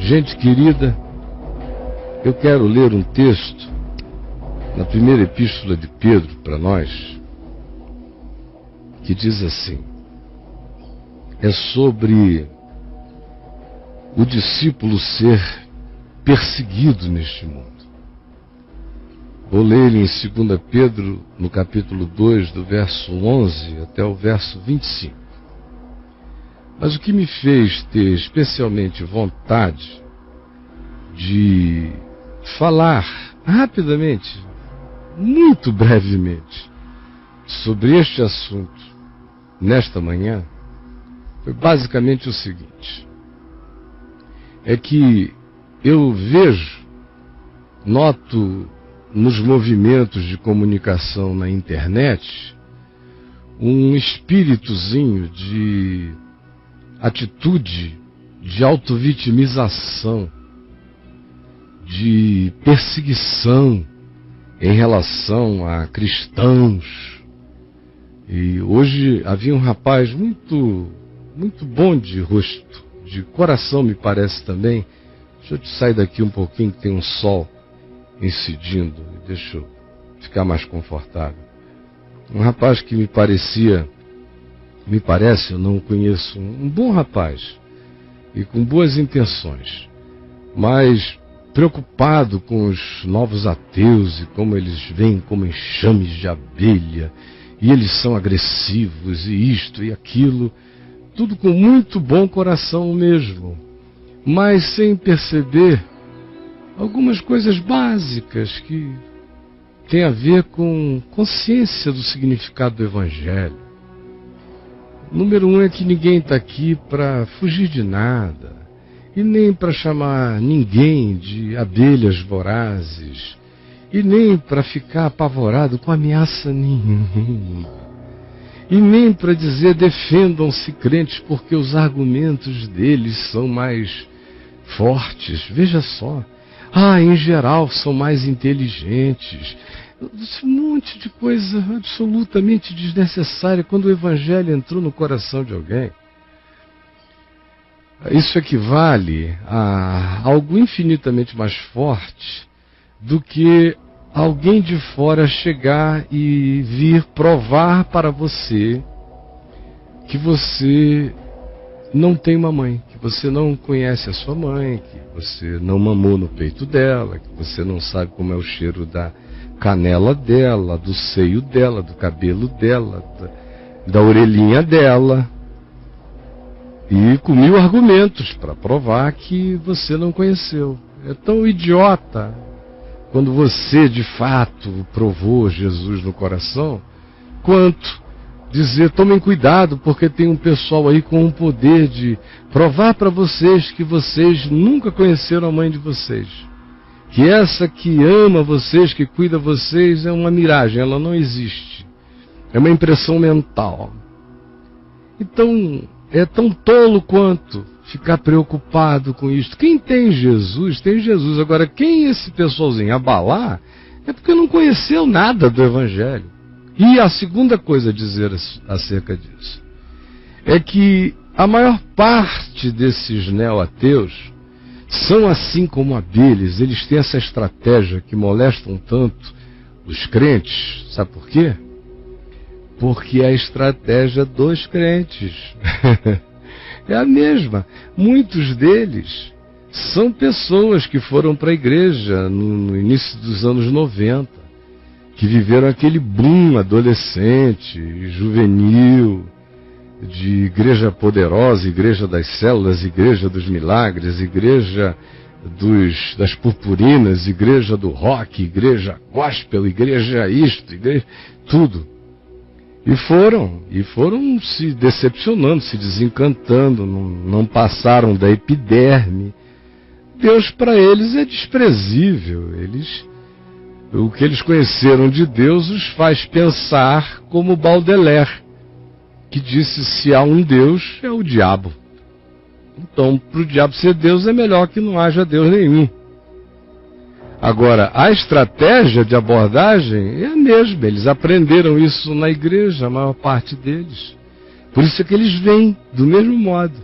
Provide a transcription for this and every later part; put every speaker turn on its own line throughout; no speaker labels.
Gente querida, eu quero ler um texto na primeira epístola de Pedro para nós, que diz assim: é sobre o discípulo ser perseguido neste mundo. Vou ler ele em 2 Pedro, no capítulo 2, do verso 11 até o verso 25. Mas o que me fez ter especialmente vontade de falar rapidamente, muito brevemente, sobre este assunto nesta manhã, foi basicamente o seguinte: é que eu noto nos movimentos de comunicação na internet um espíritozinho de atitude de autovitimização, de perseguição em relação a cristãos. E hoje havia um rapaz muito bom de rosto, de coração me parece também. Deixa eu te sair daqui um pouquinho que tem um sol incidindo, deixa eu ficar mais confortável. Um rapaz que me parece, eu não o conheço, um bom rapaz e com boas intenções, mas preocupado com os novos ateus e como eles vêm como enxames de abelha, e eles são agressivos, e isto e aquilo, tudo com muito bom coração mesmo, mas sem perceber algumas coisas básicas que têm a ver com consciência do significado do Evangelho. Número 1 é que ninguém está aqui para fugir de nada, e nem para chamar ninguém de abelhas vorazes, e nem para ficar apavorado com ameaça nenhuma, e nem para dizer defendam-se crentes porque os argumentos deles são mais fortes. Veja só, em geral são mais inteligentes. Um monte de coisa absolutamente desnecessária quando o Evangelho entrou no coração de alguém. Isso equivale a algo infinitamente mais forte do que alguém de fora chegar e vir provar para você que você não tem uma mãe, que você não conhece a sua mãe, que você não mamou no peito dela, que você não sabe como é o cheiro da canela dela, do seio dela, do cabelo dela, da orelhinha dela. E com 1000 argumentos para provar que você não conheceu. É tão idiota quando você de fato provou Jesus no coração, quanto dizer, tomem cuidado porque tem um pessoal aí com o poder de provar para vocês que vocês nunca conheceram a mãe de vocês, que essa que ama vocês, que cuida de vocês, é uma miragem, ela não existe, é uma impressão mental. Então é tão tolo quanto ficar preocupado com isso. Quem tem Jesus, tem Jesus. Agora, quem esse pessoalzinho abalar, é porque não conheceu nada do Evangelho. E a segunda coisa a dizer acerca disso é que a maior parte desses neo-ateus são assim como abelhas. Eles têm essa estratégia que molestam tanto os crentes. Sabe por quê? Porque é a estratégia dos crentes. É a mesma. Muitos deles são pessoas que foram para a igreja no início dos anos 90, que viveram aquele boom adolescente, juvenil, de igreja poderosa, igreja das células, igreja dos milagres, igreja das purpurinas, igreja do rock, igreja gospel, igreja isto, igreja tudo. E foram se decepcionando, se desencantando, não passaram da epiderme. Deus para eles é desprezível. O que eles conheceram de Deus os faz pensar como Baudelaire, que disse: se há um Deus, é o diabo. Então, para o diabo ser Deus, é melhor que não haja Deus nenhum. Agora, a estratégia de abordagem é a mesma. Eles aprenderam isso na igreja, a maior parte deles. Por isso é que eles vêm do mesmo modo.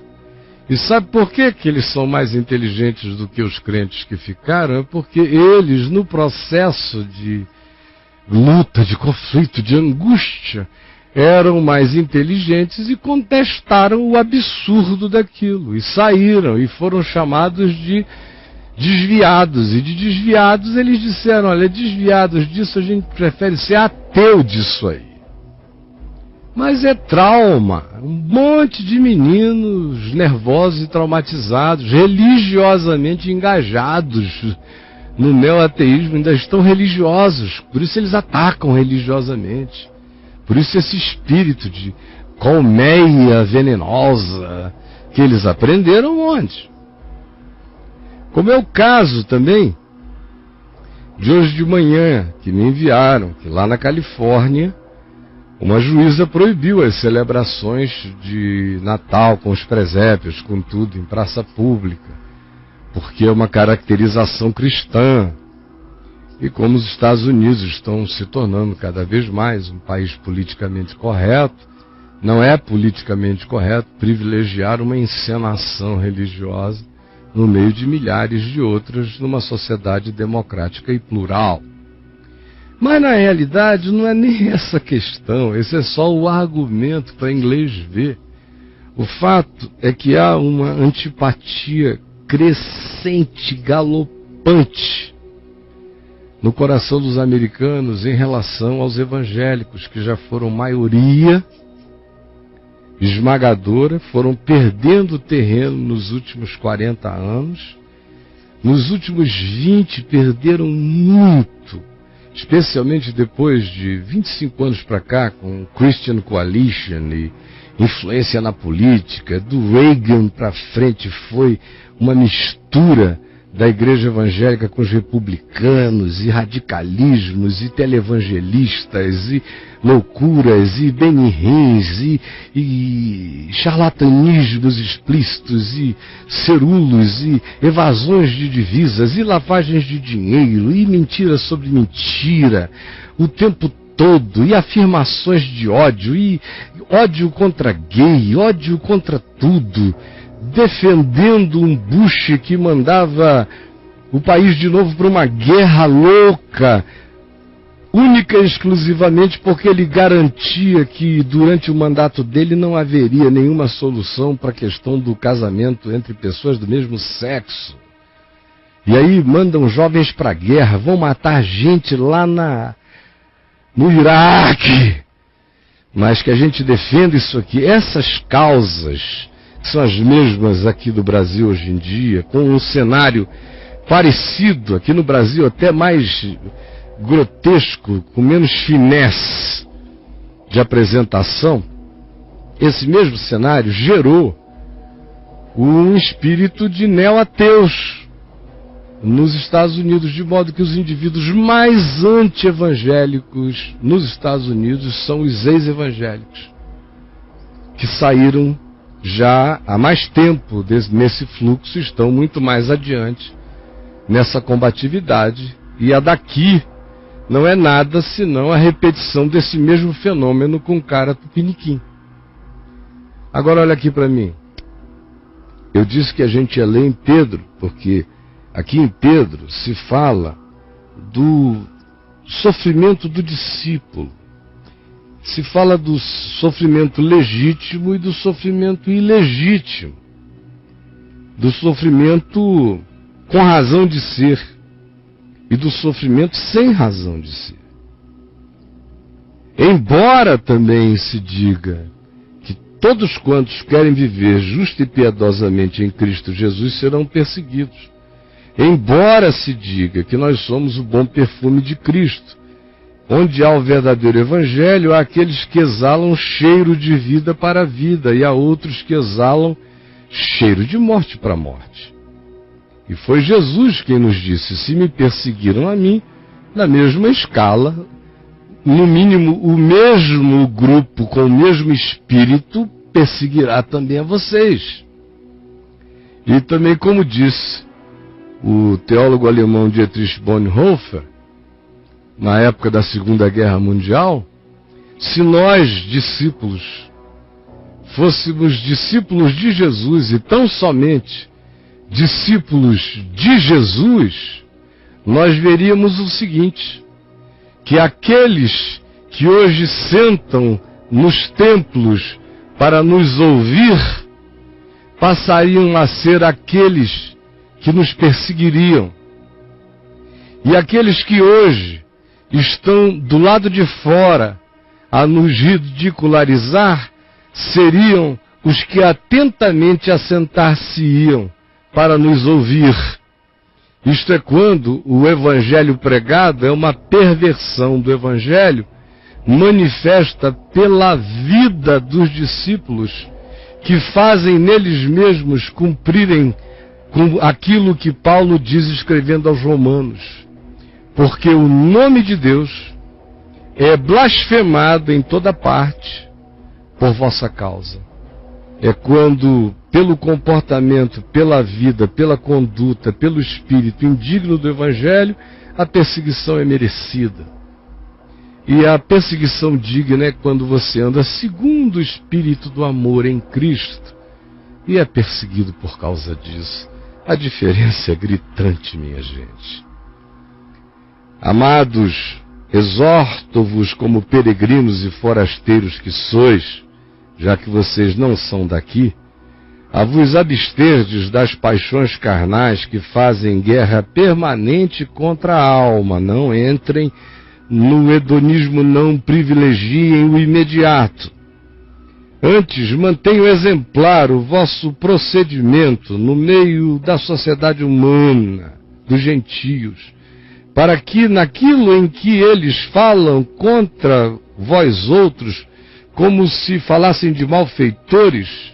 E sabe por que eles são mais inteligentes do que os crentes que ficaram? É porque eles, no processo de luta, de conflito, de angústia, eram mais inteligentes e contestaram o absurdo daquilo. E saíram e foram chamados de desviados. E de desviados eles disseram, olha, desviados disso a gente prefere ser ateu disso aí. Mas é trauma. Um monte de meninos nervosos e traumatizados, religiosamente engajados no neoateísmo, ainda estão religiosos. Por isso eles atacam religiosamente. Por isso esse espírito de colmeia venenosa que eles aprenderam onde? Como é o caso também de hoje de manhã, que me enviaram, que lá na Califórnia, uma juíza proibiu as celebrações de Natal com os presépios, com tudo, em praça pública, porque é uma caracterização cristã. E como os Estados Unidos estão se tornando cada vez mais um país politicamente correto, não é politicamente correto privilegiar uma encenação religiosa no meio de milhares de outras numa sociedade democrática e plural. Mas na realidade não é nem essa questão, esse é só o argumento para inglês ver. O fato é que há uma antipatia crescente, galopante no coração dos americanos em relação aos evangélicos, que já foram maioria esmagadora, foram perdendo terreno nos últimos 40 anos. Nos últimos 20 perderam muito, especialmente depois de 25 anos para cá, com Christian Coalition e influência na política. Do Reagan para frente foi uma mistura da igreja evangélica com os republicanos, e radicalismos, e televangelistas, e loucuras, e benirrins, e charlatanismos explícitos, e cerulos, e evasões de divisas, e lavagens de dinheiro, e mentira sobre mentira, o tempo todo, e afirmações de ódio, e ódio contra gay, ódio contra tudo, defendendo um Bush que mandava o país de novo para uma guerra louca, única e exclusivamente porque ele garantia que durante o mandato dele não haveria nenhuma solução para a questão do casamento entre pessoas do mesmo sexo. E aí mandam jovens para a guerra, vão matar gente lá no Iraque. Mas que a gente defenda isso aqui, essas causas que são as mesmas aqui do Brasil hoje em dia, com um cenário parecido, aqui no Brasil até mais grotesco, com menos finesse de apresentação. Esse mesmo cenário gerou um espírito de neo-ateus nos Estados Unidos, de modo que os indivíduos mais anti-evangélicos nos Estados Unidos são os ex-evangélicos, que saíram já há mais tempo nesse fluxo, estão muito mais adiante nessa combatividade, e a daqui não é nada senão a repetição desse mesmo fenômeno com cara tupiniquim. Agora olha aqui para mim, eu disse que a gente ia ler em Pedro, porque aqui em Pedro se fala do sofrimento do discípulo. Se fala do sofrimento legítimo e do sofrimento ilegítimo, do sofrimento com razão de ser e do sofrimento sem razão de ser. Embora também se diga que todos quantos querem viver justa e piedosamente em Cristo Jesus serão perseguidos. Embora se diga que nós somos o bom perfume de Cristo, onde há o verdadeiro evangelho, há aqueles que exalam cheiro de vida para a vida, e há outros que exalam cheiro de morte para a morte. E foi Jesus quem nos disse: se me perseguiram a mim, na mesma escala, no mínimo o mesmo grupo com o mesmo espírito perseguirá também a vocês. E também, como disse o teólogo alemão Dietrich Bonhoeffer, na época da Segunda Guerra Mundial, se nós, discípulos, fôssemos discípulos de Jesus e tão somente discípulos de Jesus, nós veríamos o seguinte, que aqueles que hoje sentam nos templos para nos ouvir, passariam a ser aqueles que nos perseguiriam. E aqueles que hoje estão do lado de fora a nos ridicularizar, seriam os que atentamente assentar-se-iam para nos ouvir. Isto é quando o evangelho pregado é uma perversão do evangelho, manifesta pela vida dos discípulos, que fazem neles mesmos cumprirem com aquilo que Paulo diz escrevendo aos Romanos. Porque o nome de Deus é blasfemado em toda parte por vossa causa. É quando, pelo comportamento, pela vida, pela conduta, pelo espírito indigno do Evangelho, a perseguição é merecida. E a perseguição digna é quando você anda segundo o espírito do amor em Cristo e é perseguido por causa disso. A diferença é gritante, minha gente. Amados, exorto-vos como peregrinos e forasteiros que sois, já que vocês não são daqui, a vos absterdes das paixões carnais que fazem guerra permanente contra a alma. Não entrem no hedonismo, não privilegiem o imediato. Antes, mantenham exemplar o vosso procedimento no meio da sociedade humana, dos gentios, para que naquilo em que eles falam contra vós outros, como se falassem de malfeitores,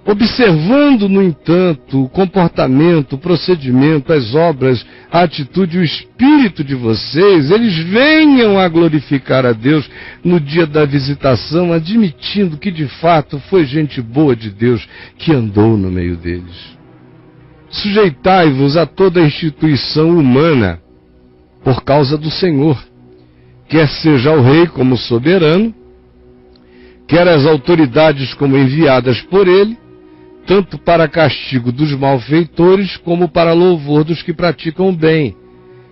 observando, no entanto, o comportamento, o procedimento, as obras, a atitude, o espírito de vocês, eles venham a glorificar a Deus no dia da visitação, admitindo que de fato foi gente boa de Deus que andou no meio deles. Sujeitai-vos a toda a instituição humana por causa do Senhor, quer seja o rei como soberano, quer as autoridades como enviadas por ele, tanto para castigo dos malfeitores, como para louvor dos que praticam o bem.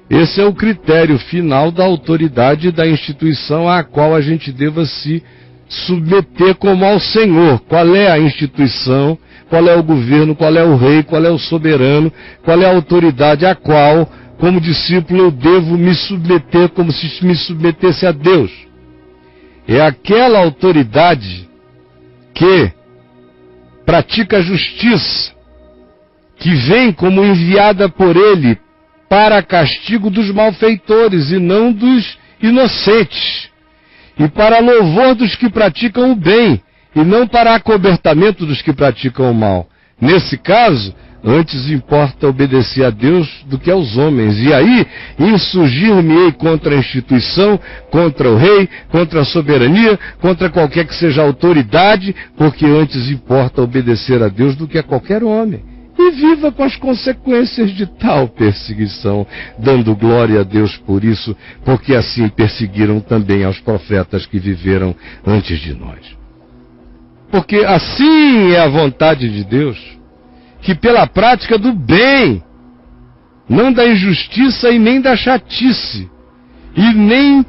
Esse é o critério final da autoridade e da instituição à qual a gente deva se submeter como ao Senhor. Qual é a instituição, qual é o governo, qual é o rei, qual é o soberano, qual é a autoridade à qual, como discípulo, eu devo me submeter como se me submetesse a Deus. É aquela autoridade que pratica a justiça, que vem como enviada por ele para castigo dos malfeitores e não dos inocentes, e para louvor dos que praticam o bem, e não para acobertamento dos que praticam o mal. Nesse caso, antes importa obedecer a Deus do que aos homens. E aí, insurgir-me-ei contra a instituição, contra o rei, contra a soberania, contra qualquer que seja a autoridade, porque antes importa obedecer a Deus do que a qualquer homem. E viva com as consequências de tal perseguição, dando glória a Deus por isso, porque assim perseguiram também aos profetas que viveram antes de nós. Porque assim é a vontade de Deus, que pela prática do bem, não da injustiça e nem da chatice, e nem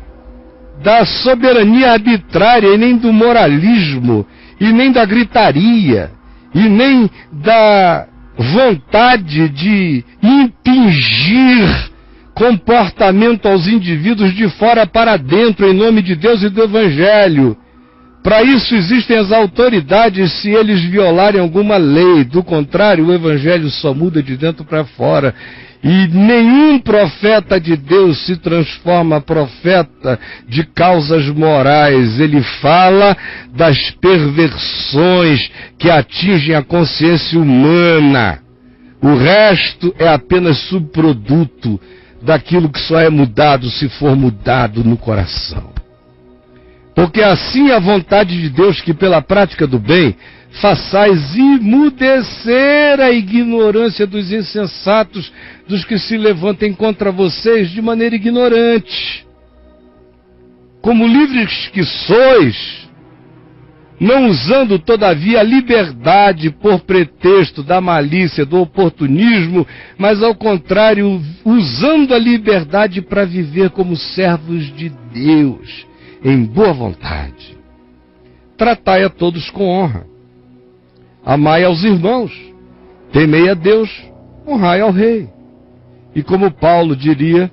da soberania arbitrária, e nem do moralismo, e nem da gritaria, e nem da vontade de impingir comportamento aos indivíduos de fora para dentro, em nome de Deus e do Evangelho. Para isso existem as autoridades se eles violarem alguma lei. Do contrário, o Evangelho só muda de dentro para fora. E nenhum profeta de Deus se transforma profeta de causas morais. Ele fala das perversões que atingem a consciência humana. O resto é apenas subproduto daquilo que só é mudado se for mudado no coração. Porque assim é a vontade de Deus, que pela prática do bem façais imudecer a ignorância dos insensatos, dos que se levantem contra vocês de maneira ignorante. Como livres que sois, não usando, todavia, a liberdade por pretexto da malícia, do oportunismo, mas, ao contrário, usando a liberdade para viver como servos de Deus, em boa vontade. Tratai a todos com honra. Amai aos irmãos. Temei a Deus. Honrai ao rei. E como Paulo diria,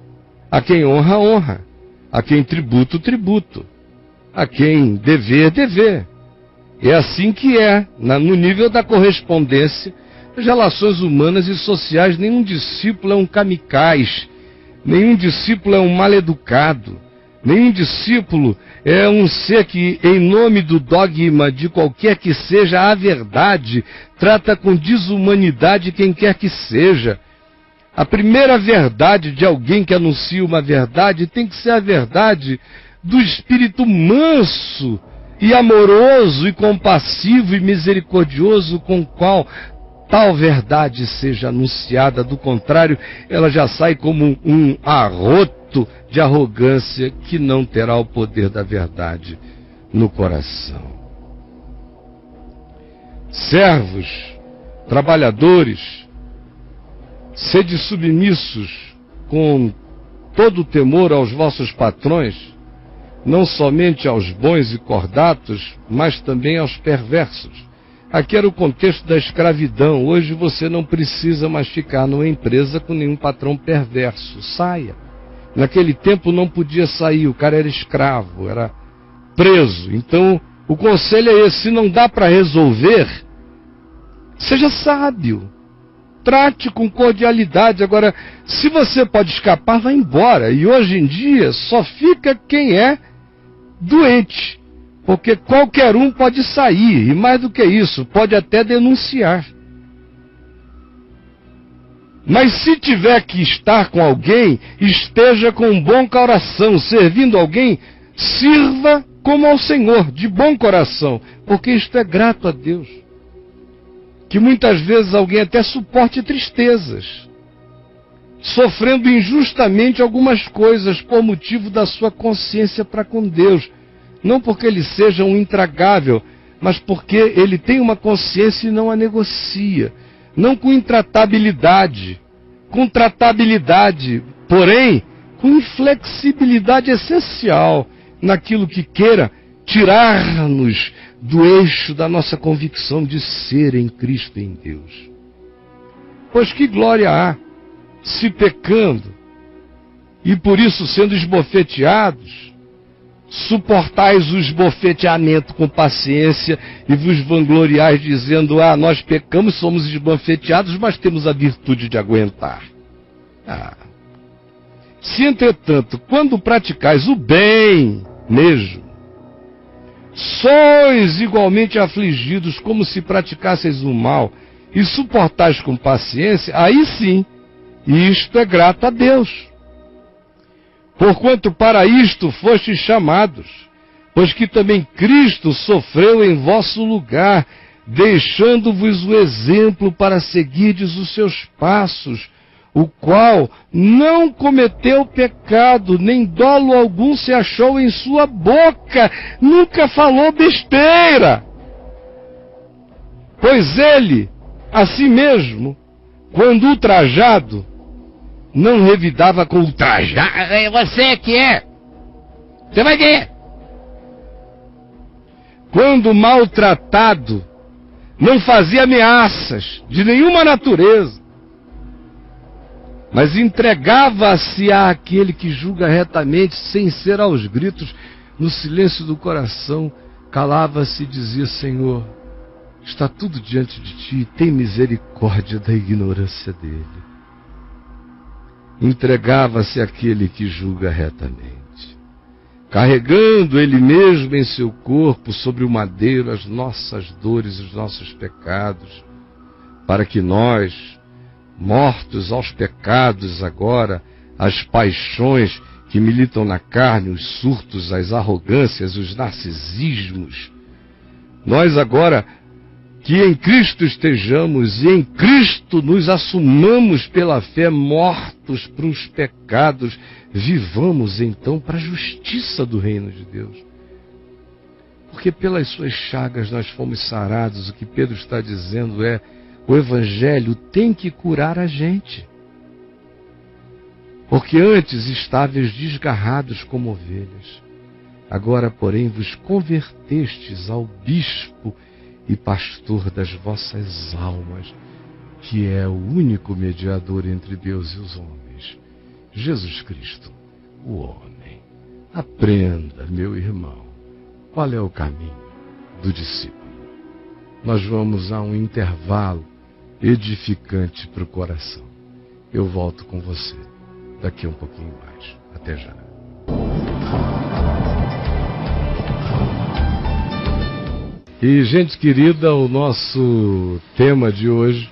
a quem honra, honra. A quem tributo, tributo. A quem dever, dever. É assim que é, no nível da correspondência, das relações humanas e sociais. Nenhum discípulo é um kamikaze, nenhum discípulo é um mal-educado, nenhum discípulo é um ser que, em nome do dogma de qualquer que seja a verdade, trata com desumanidade quem quer que seja. A primeira verdade de alguém que anuncia uma verdade tem que ser a verdade do espírito manso e amoroso e compassivo e misericordioso com o qual tal verdade seja anunciada. Do contrário, ela já sai como um arroto de arrogância que não terá o poder da verdade no coração. Servos, trabalhadores, sede submissos com todo o temor aos vossos patrões, não somente aos bons e cordatos, mas também aos perversos. Aqui era o contexto da escravidão. Hoje você não precisa mais ficar numa empresa com nenhum patrão perverso. Saia. Naquele tempo não podia sair, o cara era escravo, era preso. Então, o conselho é esse: se não dá para resolver, seja sábio. Trate com cordialidade. Agora, se você pode escapar, vá embora. E hoje em dia só fica quem é doente, porque qualquer um pode sair, e mais do que isso, pode até denunciar. Mas se tiver que estar com alguém, esteja com um bom coração, servindo alguém, sirva como ao Senhor, de bom coração, porque isto é grato a Deus. Que muitas vezes alguém até suporte tristezas, sofrendo injustamente algumas coisas por motivo da sua consciência para com Deus. Não porque ele seja um intragável, mas porque ele tem uma consciência e não a negocia. Não com intratabilidade, com tratabilidade, porém com inflexibilidade essencial naquilo que queira tirar-nos do eixo da nossa convicção de ser em Cristo e em Deus. Pois que glória há, se pecando, e por isso sendo esbofeteados, suportais o esbofeteamento com paciência e vos vangloriais dizendo: nós pecamos, somos esbofeteados, mas temos a virtude de aguentar. Se entretanto, quando praticais o bem mesmo, sois igualmente afligidos como se praticasseis o mal, e suportais com paciência, aí sim, isto é grato a Deus. Porquanto para isto fostes chamados, pois que também Cristo sofreu em vosso lugar, deixando-vos o exemplo para seguirdes os seus passos, o qual não cometeu pecado, nem dolo algum se achou em sua boca, nunca falou besteira. Pois ele, a si mesmo, quando ultrajado, não revidava com ultrajar. Você que é. Você vai ver. Quando maltratado, não fazia ameaças de nenhuma natureza, mas entregava-se àquele que julga retamente, sem ser aos gritos, no silêncio do coração, calava-se e dizia: Senhor, está tudo diante de ti, tem misericórdia da ignorância dele. Entregava-se àquele que julga retamente, carregando ele mesmo em seu corpo sobre o madeiro as nossas dores e os nossos pecados, para que nós, mortos aos pecados agora, às paixões que militam na carne, os surtos, as arrogâncias, os narcisismos, nós agora, que em Cristo estejamos e em Cristo nos assumamos pela fé mortos para os pecados, vivamos então para a justiça do reino de Deus. Porque pelas suas chagas nós fomos sarados. O que Pedro está dizendo é: o Evangelho tem que curar a gente. Porque antes estáveis desgarrados como ovelhas, agora, porém, vos convertestes ao bispo e pastor das vossas almas, que é o único mediador entre Deus e os homens, Jesus Cristo, o homem. Aprenda, meu irmão, qual é o caminho do discípulo. Nós vamos a um intervalo edificante para o coração. Eu volto com você daqui a um pouquinho mais. Até já. E, gente querida, o nosso tema de hoje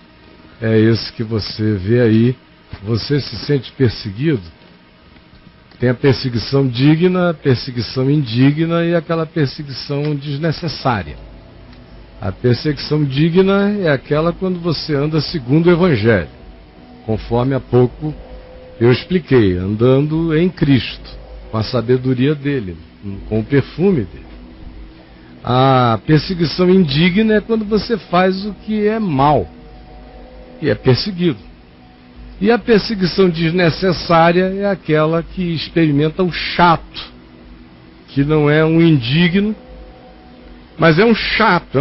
é esse que você vê aí. Você se sente perseguido? Tem a perseguição digna, a perseguição indigna e aquela perseguição desnecessária. A perseguição digna é aquela quando você anda segundo o Evangelho, conforme há pouco eu expliquei, andando em Cristo, com a sabedoria dele, com o perfume dele. A perseguição indigna é quando você faz o que é mal e é perseguido. E a perseguição desnecessária é aquela que experimenta o chato, que não é um indigno, mas é um chato,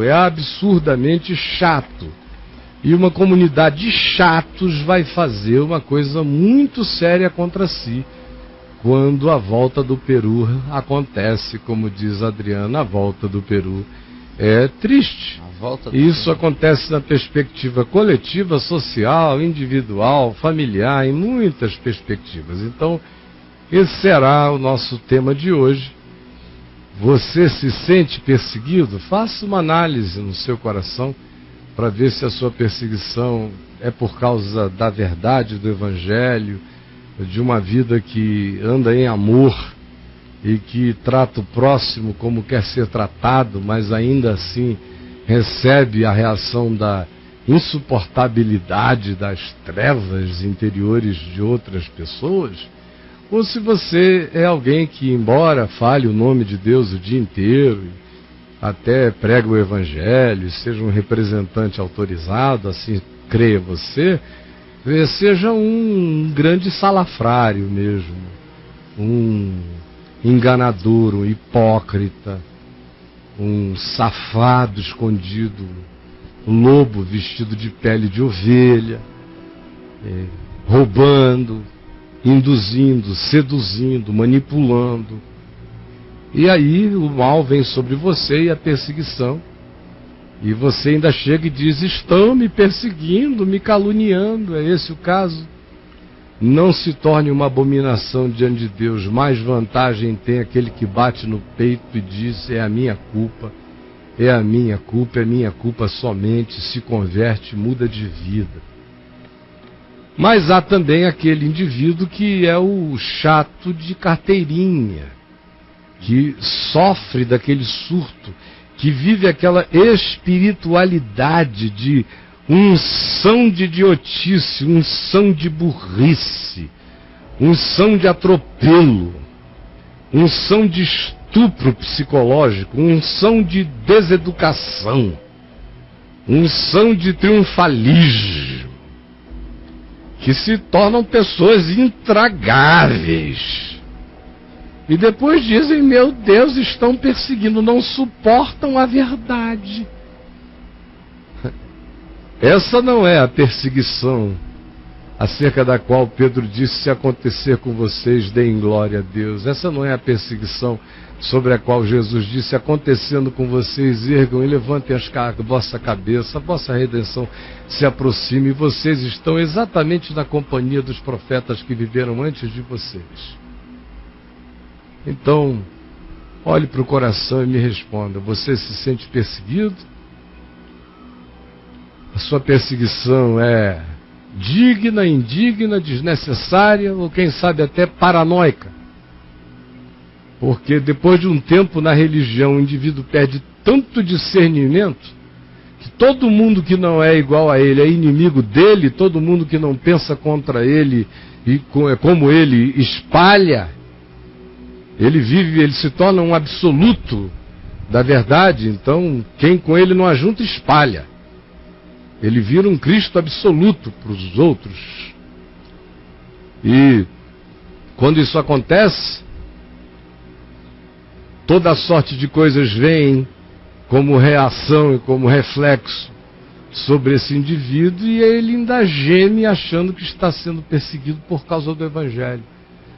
é absurdamente chato. E uma comunidade de chatos vai fazer uma coisa muito séria contra si, quando a volta do Peru acontece, como diz Adriana, a volta do Peru é triste. Isso acontece na perspectiva coletiva, social, individual, familiar, em muitas perspectivas. Então, esse será o nosso tema de hoje. Você se sente perseguido? Faça uma análise no seu coração para ver se a sua perseguição é por causa da verdade do Evangelho, de uma vida que anda em amor e que trata o próximo como quer ser tratado, mas ainda assim recebe a reação da insuportabilidade das trevas interiores de outras pessoas, ou se você é alguém que, embora fale o nome de Deus o dia inteiro, até prega o Evangelho, seja um representante autorizado, assim creia você, seja um grande salafrário mesmo, um enganador, um hipócrita, um safado escondido, um lobo vestido de pele de ovelha, roubando, induzindo, seduzindo, manipulando. E aí o mal vem sobre você e a perseguição. E você ainda chega e diz: estão me perseguindo, me caluniando. É esse o caso? Não se torne uma abominação diante de Deus. Mais vantagem tem aquele que bate no peito e diz: é a minha culpa, é a minha culpa, é minha culpa somente. Se converte, muda de vida. Mas há também aquele indivíduo que é o chato de carteirinha, que sofre daquele surto, que vive aquela espiritualidade de unção de idiotice, unção de burrice, unção de atropelo, unção de estupro psicológico, unção de deseducação, unção de triunfalismo, que se tornam pessoas intragáveis. E depois dizem: meu Deus, estão perseguindo, não suportam a verdade. Essa não é a perseguição acerca da qual Pedro disse: se acontecer com vocês, deem glória a Deus. Essa não é a perseguição sobre a qual Jesus disse: acontecendo com vocês, ergam e levantem a vossa cabeça, a vossa redenção se aproxime, e vocês estão exatamente na companhia dos profetas que viveram antes de vocês. Então, olhe para o coração e me responda: você se sente perseguido? A sua perseguição é digna, indigna, desnecessária ou quem sabe até paranoica? Porque depois de um tempo na religião o indivíduo perde tanto discernimento que todo mundo que não é igual a ele é inimigo dele, todo mundo que não pensa contra ele e como ele espalha. Ele vive, ele se torna um absoluto da verdade, então quem com ele não ajunta espalha. Ele vira um Cristo absoluto para os outros. E quando isso acontece, toda sorte de coisas vem como reação e como reflexo sobre esse indivíduo, e ele ainda geme achando que está sendo perseguido por causa do Evangelho.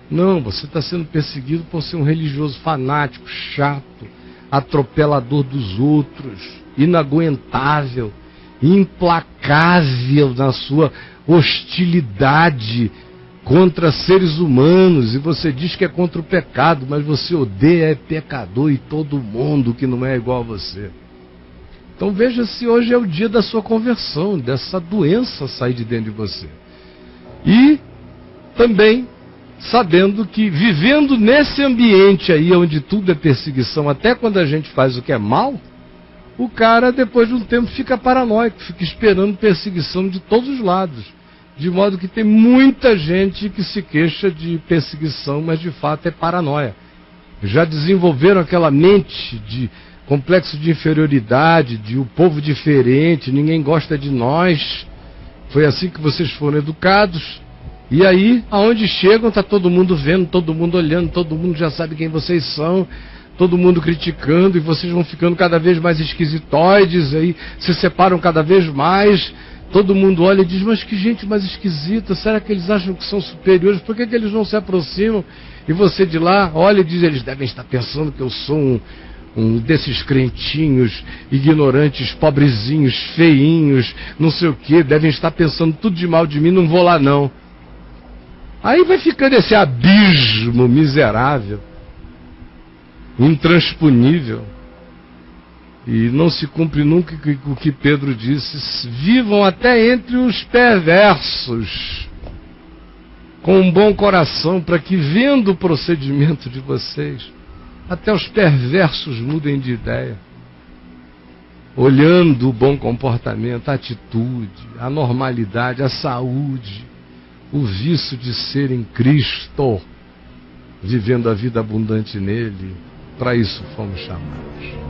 Não, você está sendo perseguido por ser um religioso fanático, chato, atropelador dos outros, inaguentável, implacável na sua hostilidade contra seres humanos, e você diz que é contra o pecado, mas você odeia pecador e todo mundo que não é igual a você. Então veja se hoje é o dia da sua conversão, dessa doença sair de dentro de você. E também sabendo que vivendo nesse ambiente aí onde tudo é perseguição, até quando a gente faz o que é mal, o cara depois de um tempo fica paranoico, fica esperando perseguição de todos os lados. De modo que tem muita gente que se queixa de perseguição, mas de fato é paranoia. Já desenvolveram aquela mente de complexo de inferioridade, de o povo diferente, ninguém gosta de nós. Foi assim que vocês foram educados. E aí, aonde chegam, está todo mundo vendo, todo mundo olhando, todo mundo já sabe quem vocês são, todo mundo criticando, e vocês vão ficando cada vez mais esquisitoides, aí se separam cada vez mais. Todo mundo olha e diz, mas que gente mais esquisita, será que eles acham que são superiores? Por que eles não se aproximam? E você de lá olha e diz, eles devem estar pensando que eu sou um desses crentinhos, ignorantes, pobrezinhos, feinhos, não sei o que, devem estar pensando tudo de mal de mim, não vou lá não. Aí vai ficando esse abismo miserável, intransponível. E não se cumpre nunca o que Pedro disse, vivam até entre os perversos, com um bom coração, para que, vendo o procedimento de vocês, até os perversos mudem de ideia, olhando o bom comportamento, a atitude, a normalidade, a saúde, o vício de ser em Cristo, vivendo a vida abundante nele. Para isso fomos chamados.